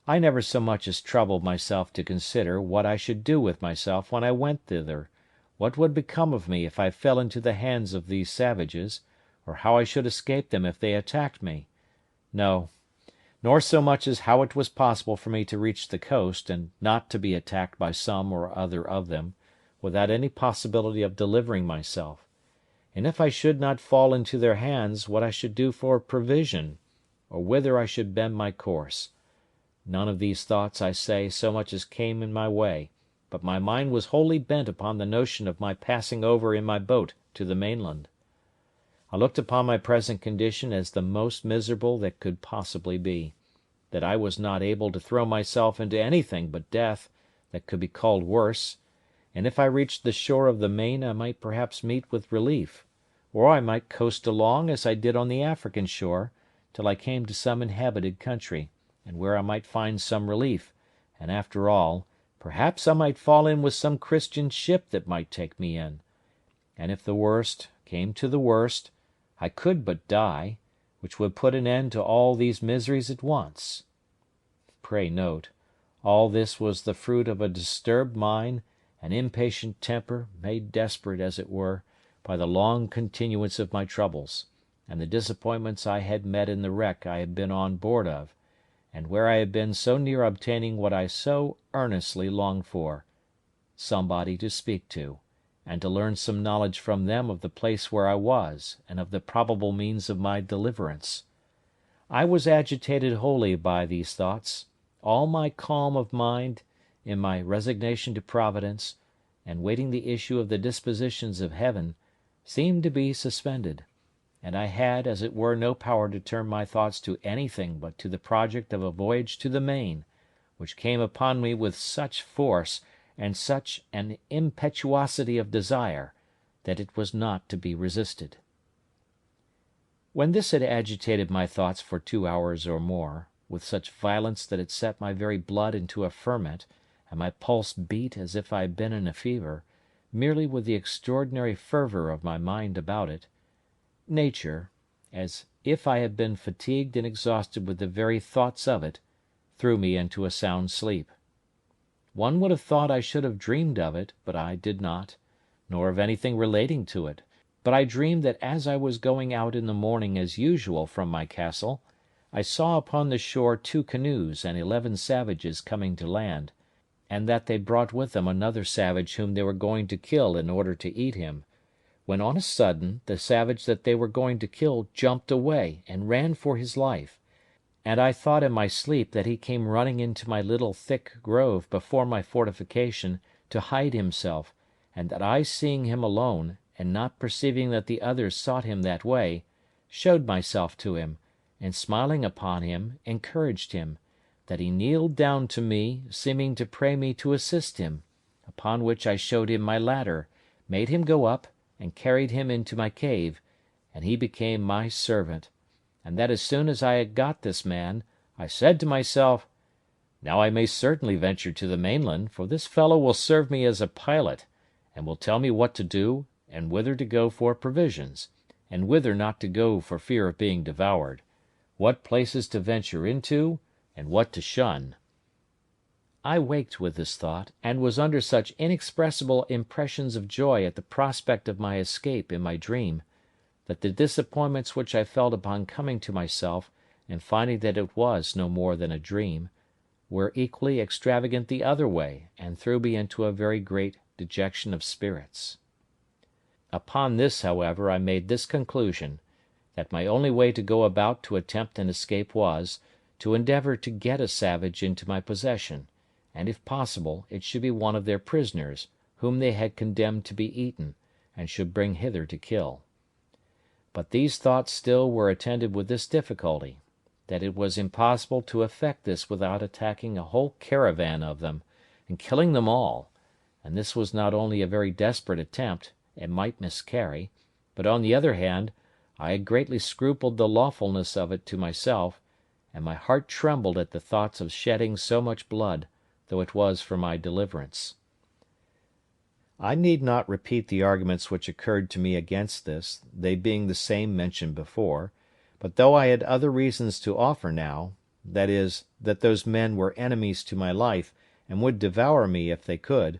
I never so much as troubled myself to consider what I should do with myself when I went thither, what would become of me if I fell into the hands of these savages, or how I should escape them if they attacked me. No, nor so much as how it was possible for me to reach the coast, and not to be attacked by some or other of them, without any possibility of delivering myself; and if I should not fall into their hands, what I should do for provision, or whither I should bend my course. None of these thoughts, I say, so much as came in my way, but my mind was wholly bent upon the notion of my passing over in my boat to the mainland. I looked upon my present condition as the most miserable that could possibly be; that I was not able to throw myself into anything but death that could be called worse; and if I reached the shore of the main I might perhaps meet with relief, or I might coast along as I did on the African shore, till I came to some inhabited country, and where I might find some relief, and after all, perhaps I might fall in with some Christian ship that might take me in; and if the worst came to the worst, I could but die, which would put an end to all these miseries at once. Pray note, all this was the fruit of a disturbed mind and impatient temper, made desperate, as it were, by the long continuance of my troubles, and the disappointments I had met in the wreck I had been on board of, and where I had been so near obtaining what I so earnestly longed for—somebody to speak to, and to learn some knowledge from them of the place where I was, and of the probable means of my deliverance. I was agitated wholly by these thoughts; all my calm of mind, in my resignation to Providence, and waiting the issue of the dispositions of Heaven, seemed to be suspended; and I had, as it were, no power to turn my thoughts to anything but to the project of a voyage to the main, which came upon me with such force, and such an impetuosity of desire, that it was not to be resisted. When this had agitated my thoughts for 2 hours or more, with such violence that it set my very blood into a ferment, and my pulse beat as if I had been in a fever, merely with the extraordinary fervour of my mind about it, nature, as if I had been fatigued and exhausted with the very thoughts of it, threw me into a sound sleep. One would have thought I should have dreamed of it, but I did not, nor of anything relating to it; but I dreamed that as I was going out in the morning as usual from my castle, I saw upon the shore 2 canoes and 11 savages coming to land, and that they brought with them another savage whom they were going to kill in order to eat him, when on a sudden the savage that they were going to kill jumped away and ran for his life, and I thought in my sleep that he came running into my little thick grove before my fortification to hide himself, and that I, seeing him alone, and not perceiving that the others sought him that way, showed myself to him, and smiling upon him, encouraged him; that he kneeled down to me, seeming to pray me to assist him; upon which I showed him my ladder, made him go up, and carried him into my cave, and he became my servant; and that as soon as I had got this man, I said to myself, "Now I may certainly venture to the mainland, for this fellow will serve me as a pilot, and will tell me what to do, and whither to go for provisions, and whither not to go for fear of being devoured; what places to venture into, and what to shun." I waked with this thought, and was under such inexpressible impressions of joy at the prospect of my escape in my dream, that the disappointments which I felt upon coming to myself, and finding that it was no more than a dream, were equally extravagant the other way, and threw me into a very great dejection of spirits. Upon this, however, I made this conclusion, that my only way to go about to attempt an escape was, to endeavour to get a savage into my possession, and if possible it should be one of their prisoners, whom they had condemned to be eaten, and should bring hither to kill. But these thoughts still were attended with this difficulty, that it was impossible to effect this without attacking a whole caravan of them, and killing them all; and this was not only a very desperate attempt, and might miscarry, but on the other hand, I had greatly scrupled the lawfulness of it to myself, and my heart trembled at the thoughts of shedding so much blood, though it was for my deliverance. I need not repeat the arguments which occurred to me against this, they being the same mentioned before; but though I had other reasons to offer now, that is, that those men were enemies to my life and would devour me if they could,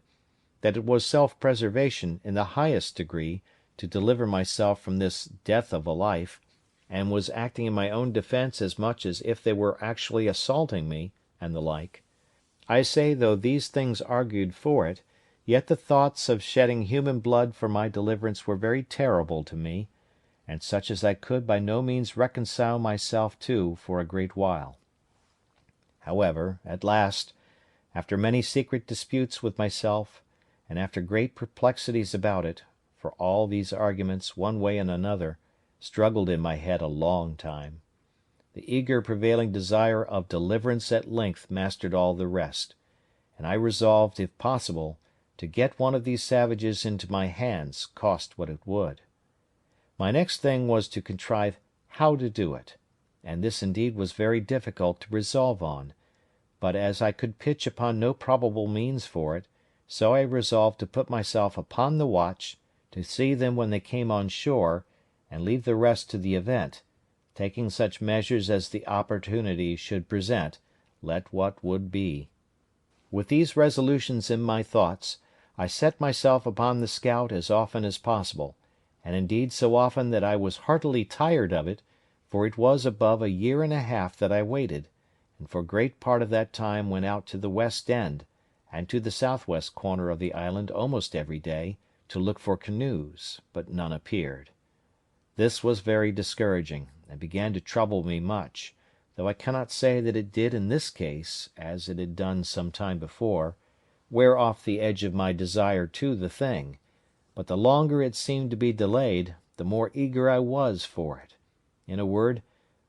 that it was self-preservation in the highest degree to deliver myself from this death of a life, and was acting in my own defence as much as if they were actually assaulting me, and the like. I say, though these things argued for it, yet the thoughts of shedding human blood for my deliverance were very terrible to me, and such as I could by no means reconcile myself to for a great while. However, at last, after many secret disputes with myself, and after great perplexities about it, for all these arguments, one way and another, struggled in my head a long time, the eager prevailing desire of deliverance at length mastered all the rest, and I resolved, if possible, to get one of these savages into my hands, cost what it would. My next thing was to contrive how to do it, and this indeed was very difficult to resolve on, but as I could pitch upon no probable means for it, so I resolved to put myself upon the watch, to see them when they came on shore, and leave the rest to the event, taking such measures as the opportunity should present, let what would be. With these resolutions in my thoughts, I set myself upon the scout as often as possible, and indeed so often that I was heartily tired of it, for it was above a year and a half that I waited, and for great part of that time went out to the west end, and to the southwest corner of the island almost every day, to look for canoes, but none appeared. This was very discouraging, and began to trouble me much, though I cannot say that it did in this case, as it had done some time before, wear off the edge of my desire to the thing, but the longer it seemed to be delayed, the more eager I was for it. In a word,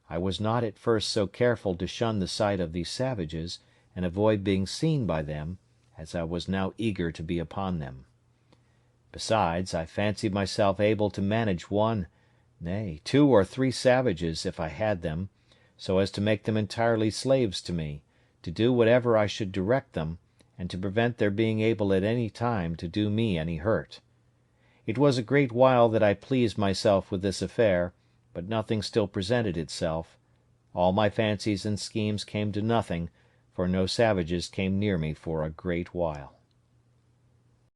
I was not at first so careful to shun the sight of these savages, and avoid being seen by them, as I was now eager to be upon them. Besides, I fancied myself able to manage one, nay, 2 or 3 savages, if I had them, so as to make them entirely slaves to me, to do whatever I should direct them, and to prevent their being able at any time to do me any hurt. It was a great while that I pleased myself with this affair, but nothing still presented itself. All my fancies and schemes came to nothing, for no savages came near me for a great while.